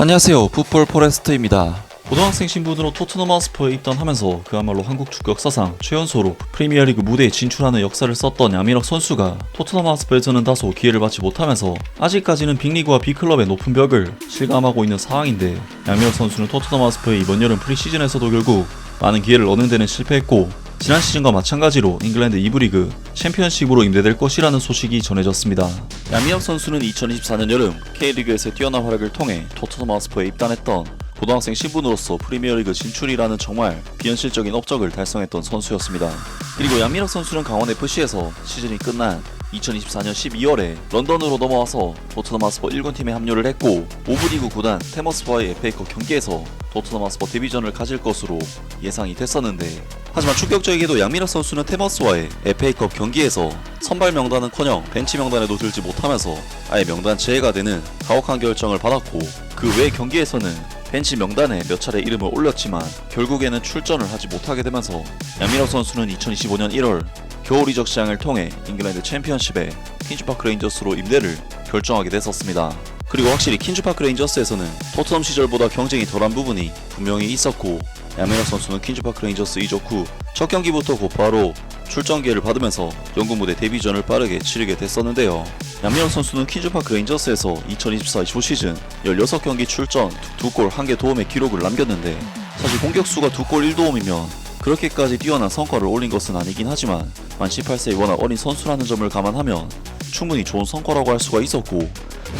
안녕하세요. 풋볼 포레스트입니다. 고등학생 신분으로 토트넘 하스퍼에 입단하면서 그야말로 한국 축구 역사상 최연소로 프리미어리그 무대에 진출하는 역사를 썼던 양민혁 선수가 토트넘 하스퍼에서는 다소 기회를 받지 못하면서 아직까지는 빅리그와 빅클럽의 높은 벽을 실감하고 있는 상황인데, 양민혁 선수는 토트넘 하스퍼의 이번 여름 프리시즌에서도 결국 많은 기회를 얻는 데는 실패했고, 지난 시즌과 마찬가지로 잉글랜드 2부 리그 챔피언십으로 임대될 것이라는 소식이 전해졌습니다. 양민혁 선수는 2024년 여름 K리그에서의 뛰어난 활약을 통해 토트넘 하스퍼에 입단했던 고등학생 신분으로서 프리미어리그 진출이라는 정말 비현실적인 업적을 달성했던 선수였습니다. 그리고 양민혁 선수는 강원FC에서 시즌이 끝난 2024년 12월에 런던으로 넘어와서 토트넘 하스퍼 1군팀에 합류를 했고, 5부 리그 구단 테머스와의 FA컵 경기에서 토트넘 하스퍼 데뷔전을 가질 것으로 예상이 됐었는데, 하지만 충격적이게도 양민혁 선수는 테머스와의 FA컵 경기에서 선발 명단은커녕 벤치 명단에도 들지 못하면서 아예 명단 제외가 되는 가혹한 결정을 받았고, 그 외 경기에서는 벤치 명단에 몇 차례 이름을 올렸지만 결국에는 출전을 하지 못하게 되면서 양민혁 선수는 2025년 1월 겨울 이적 시장을 통해 잉글랜드 챔피언십에 퀸즈파크 레인저스로 임대를 결정하게 됐었습니다. 그리고 확실히 퀸즈파크 레인저스에서는 토트넘 시절보다 경쟁이 덜한 부분이 분명히 있었고, 양민혁 선수는 퀸즈파크 레인저스 이적 후 첫 경기부터 곧바로 출전 기회를 받으면서 영국 무대 데뷔전을 빠르게 치르게 됐었는데요. 양민혁 선수는 퀸즈파크 레인저스에서 2024-25 시즌 16경기 출전 2골 1개 도움의 기록을 남겼는데, 사실 공격수가 2골 1도움이면 그렇게까지 뛰어난 성과를 올린 것은 아니긴 하지만 만 18세의 워낙 어린 선수라는 점을 감안하면 충분히 좋은 성과라고 할 수가 있었고,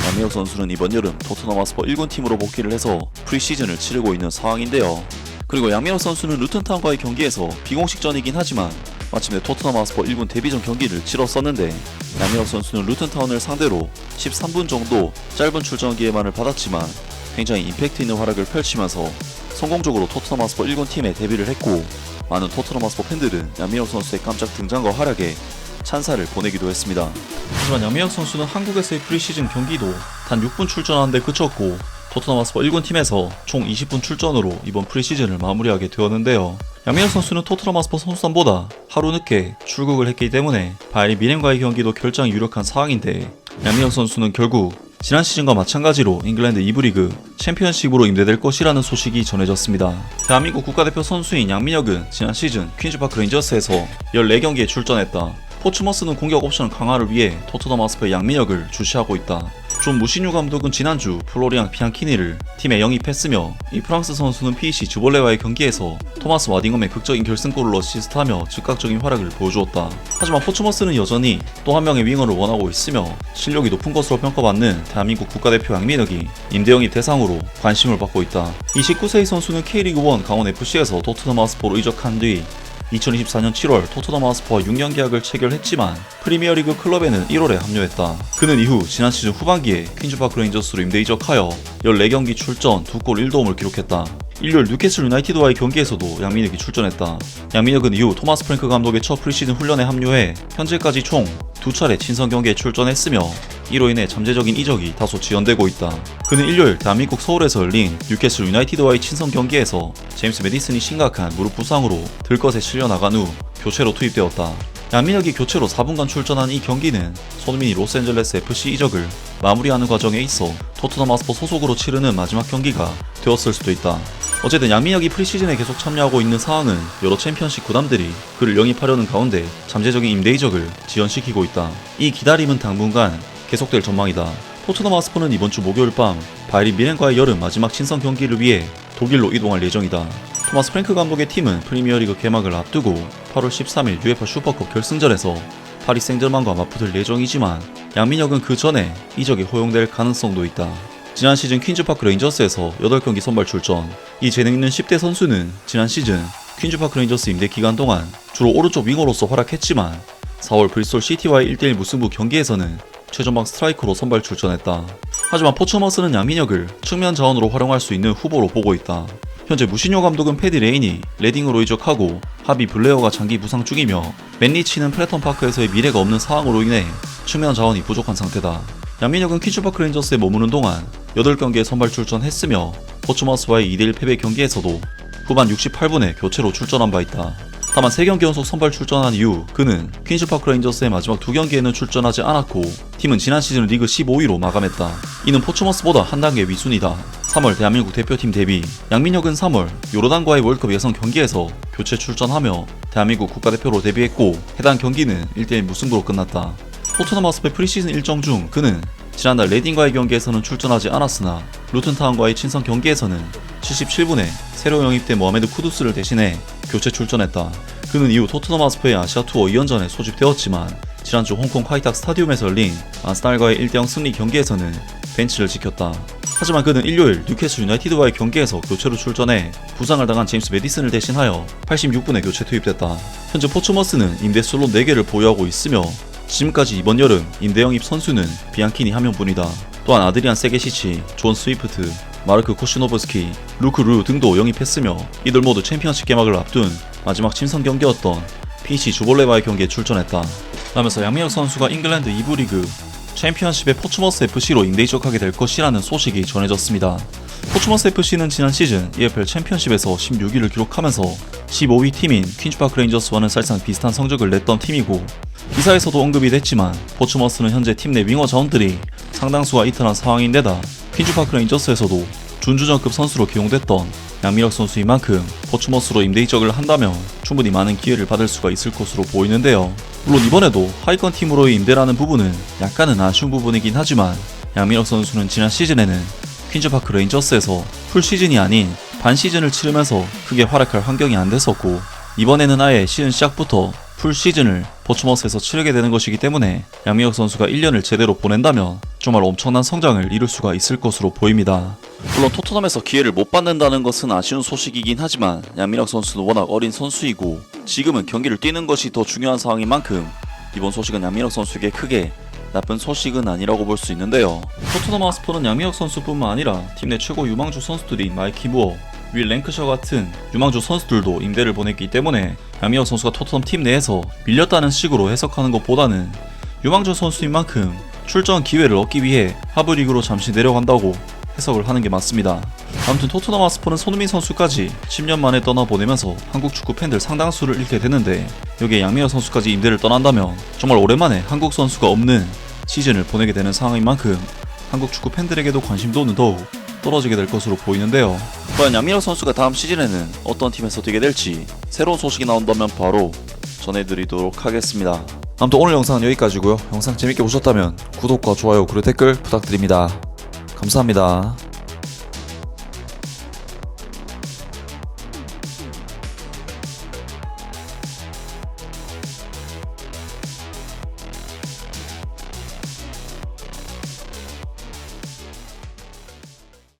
양민혁 선수는 이번 여름 토트넘 하스퍼 1군팀으로 복귀를 해서 프리시즌을 치르고 있는 상황인데요. 그리고 양민혁 선수는 루튼타운과의 경기에서 비공식전이긴 하지만 마침내 토트넘 하스퍼 1군 데뷔전 경기를 치렀었는데, 양민혁 선수는 루튼타운을 상대로 13분 정도 짧은 출전 기회만을 받았지만 굉장히 임팩트 있는 활약을 펼치면서 성공적으로 토트넘 하스퍼 1군 팀에 데뷔를 했고, 많은 토트넘 하스퍼 팬들은 양민혁 선수의 깜짝 등장과 활약에 찬사를 보내기도 했습니다. 하지만 양민혁 선수는 한국에서의 프리시즌 경기도 단 6분 출전하는데 그쳤고, 토트넘 하스퍼 1군 팀에서 총 20분 출전으로 이번 프리시즌을 마무리하게 되었는데요. 양민혁 선수는 토트넘 하스퍼 선수단보다 하루 늦게 출국을 했기 때문에 바이에른 뮌헨과의 경기도 결정이 유력한 상황인데, 양민혁 선수는 결국 지난 시즌과 마찬가지로 잉글랜드 2부 리그 챔피언십으로 임대될 것이라는 소식이 전해졌습니다. 대한민국 국가대표 선수인 양민혁은 지난 시즌 퀸즈파크 레인저스에서 14경기에 출전했다. 포츠머스는 공격 옵션 강화를 위해 토트넘 하스퍼의 양민혁을 주시하고 있다. 존 무시뉴 감독은 지난주 플로리앙 피앙키니를 팀에 영입했으며, 이 프랑스 선수는 PEC 주볼레와의 경기에서 토마스 와딩엄의 극적인 결승골을 어시스트하며 즉각적인 활약을 보여주었다. 하지만 포츠머스는 여전히 또 한 명의 윙어를 원하고 있으며 실력이 높은 것으로 평가받는 대한민국 국가대표 양민혁이 임대 영입 대상으로 관심을 받고 있다. 이 19세의 선수는 K리그1 강원FC에서 토트넘 하스퍼로 이적한 뒤 2024년 7월 토트넘 하스퍼와 6년 계약을 체결했지만 프리미어리그 클럽에는 1월에 합류했다. 그는 이후 지난 시즌 후반기에 퀸즈파크 레인저스로 임대 이적하여 14경기 출전 2골 1도움을 기록했다. 일요일 뉴캐슬 유나이티드와의 경기에서도 양민혁이 출전했다. 양민혁은 이후 토마스 프랭크 감독의 첫 프리시즌 훈련에 합류해 현재까지 총 2차례 친선 경기에 출전했으며, 이로 인해 잠재적인 이적이 다소 지연되고 있다. 그는 일요일 대한민국 서울에서 열린 뉴캐슬 유나이티드와의 친선 경기에서 제임스 매디슨이 심각한 무릎 부상으로 들것에 실려 나간 후 교체로 투입되었다. 양민혁이 교체로 4분간 출전한 이 경기는 손흥민이 로스앤젤레스 FC 이적을 마무리하는 과정에 있어 토트넘 하스퍼 소속으로 치르는 마지막 경기가 되었을 수도 있다. 어쨌든 양민혁이 프리시즌에 계속 참여하고 있는 상황은 여러 챔피언십 구단들이 그를 영입하려는 가운데 잠재적인 임대 이적을 지연시키고 있다. 이 기다림은 당분간 계속될 전망이다. 토트넘 하스퍼는 이번 주 목요일 밤 바이에른 뮌헨과의 여름 마지막 친선 경기를 위해 독일로 이동할 예정이다. 토마스 프랭크 감독의 팀은 프리미어리그 개막을 앞두고 8월 13일 UEFA 슈퍼컵 결승전에서 파리 생제르맹과 맞붙을 예정이지만, 양민혁은 그 전에 이적이 허용될 가능성도 있다. 지난 시즌 퀸즈파크 레인저스에서 8경기 선발 출전. 이 재능 있는 10대 선수는 지난 시즌 퀸즈파크 레인저스 임대 기간 동안 주로 오른쪽 윙어로서 활약했지만 4월 브리스톨 시티와의 1대1 무승부 경기에서는 최전방 스트라이커로 선발 출전했다. 하지만 포츠머스는 양민혁을 측면 자원으로 활용할 수 있는 후보로 보고 있다. 현재 무시뉴 감독은 패디 레인이 레딩으로 이적하고 하비 블레어가 장기 부상 중이며 맨 리치는 프레턴 파크에서의 미래가 없는 상황으로 인해 측면 자원이 부족한 상태다. 양민혁은 퀸즈파크 레인저스에 머무는 동안 8경기에 선발 출전했으며 포츠머스와의 2대1 패배 경기에서도 후반 68분에 교체로 출전한 바 있다. 다만 3경기 연속 선발 출전한 이후 그는 퀸즈파크 레인저스의 마지막 2경기에는 출전하지 않았고 팀은 지난 시즌 리그 15위로 마감했다. 이는 포츠머스보다 한 단계 위순이다. 3월 대한민국 대표팀 데뷔. 양민혁은 3월 요르단과의 월드컵 예선 경기에서 교체 출전하며 대한민국 국가대표로 데뷔했고 해당 경기는 1대1 무승부로 끝났다. 토트넘 하스퍼의 프리시즌 일정 중 그는 지난달 레딩과의 경기에서는 출전하지 않았으나 루튼타운과의 친선 경기에서는 77분에 새로 영입된 모하메드 쿠두스를 대신해 교체 출전했다. 그는 이후 토트넘 하스퍼의 아시아 투어 2연전에 소집되었지만 지난주 홍콩 카이탁 스타디움에서 열린 아스날과의 1대0 승리 경기에서는 벤치를 지켰다. 하지만 그는 일요일 뉴캐슬 유나이티드와의 경기에서 교체로 출전해 부상을 당한 제임스 매디슨을 대신하여 86분에 교체 투입됐다. 현재 포츠머스는 임대 슬롯 4개를 보유하고 있으며 지금까지 이번 여름 임대 영입 선수는 비앙키니 한 명뿐이다. 또한 아드리안 세게시치, 존 스위프트, 마르크 코시노브스키, 루크 루 등도 영입했으며 이들 모두 챔피언십 개막을 앞둔 마지막 친선 경기였던 PC 주볼레와의 경기에 출전했다. 라면서 양민혁 선수가 잉글랜드 2부 리그 챔피언십의 포츠머스 FC로 임대 이적하게 될 것이라는 소식이 전해졌습니다. 포츠머스 FC는 지난 시즌 EFL 챔피언십에서 16위를 기록하면서 15위 팀인 퀸즈파크 레인저스와는 사실상 비슷한 성적을 냈던 팀이고 기사에서도 언급이 됐지만 포츠머스는 현재 팀 내 윙어 자원들이 상당수가 이탈한 상황인데다 퀸즈파크 레인저스에서도 준주전급 선수로 기용됐던 양민혁 선수인 만큼 포츠머스로 임대 이적을 한다면 충분히 많은 기회를 받을 수가 있을 것으로 보이는데요. 물론 이번에도 하위권 팀으로의 임대라는 부분은 약간은 아쉬운 부분이긴 하지만 양민혁 선수는 지난 시즌에는 퀸즈파크 레인저스에서 풀 시즌이 아닌 반 시즌을 치르면서 크게 활약할 환경이 안 됐었고 이번에는 아예 시즌 시작부터 풀 시즌을 포츠머스에서 치르게 되는 것이기 때문에 양민혁 선수가 1년을 제대로 보낸다면 정말 엄청난 성장을 이룰 수가 있을 것으로 보입니다. 물론 토트넘에서 기회를 못 받는다는 것은 아쉬운 소식이긴 하지만 양민혁 선수는 워낙 어린 선수이고 지금은 경기를 뛰는 것이 더 중요한 상황인 만큼 이번 소식은 양민혁 선수에게 크게 나쁜 소식은 아니라고 볼 수 있는데요. 토트넘 하스퍼는 양민혁 선수뿐만 아니라 팀 내 최고 유망주 선수들인 마이키 무어, 윌 랭크셔 같은 유망주 선수들도 임대를 보냈기 때문에 양민혁 선수가 토트넘 팀 내에서 밀렸다는 식으로 해석하는 것보다는 유망주 선수인 만큼 출전 기회를 얻기 위해 하브리그로 잠시 내려간다고 해석을 하는 게 맞습니다. 아무튼 토트넘 하스퍼는 손흥민 선수까지 10년 만에 떠나보내면서 한국 축구 팬들 상당수를 잃게 되는데 여기에 양민혁 선수까지 임대를 떠난다면 정말 오랜만에 한국 선수가 없는 시즌을 보내게 되는 상황인 만큼 한국 축구 팬들에게도 관심도는 더욱 떨어지게 될 것으로 보이는데요. 과연 양민혁 선수가 다음 시즌에는 어떤 팀에서 뛰게 될지 새로운 소식이 나온다면 바로 전해드리도록 하겠습니다. 아무튼 오늘 영상은 여기까지고요. 영상 재밌게 보셨다면 구독과 좋아요 그리고 댓글 부탁드립니다. 감사합니다.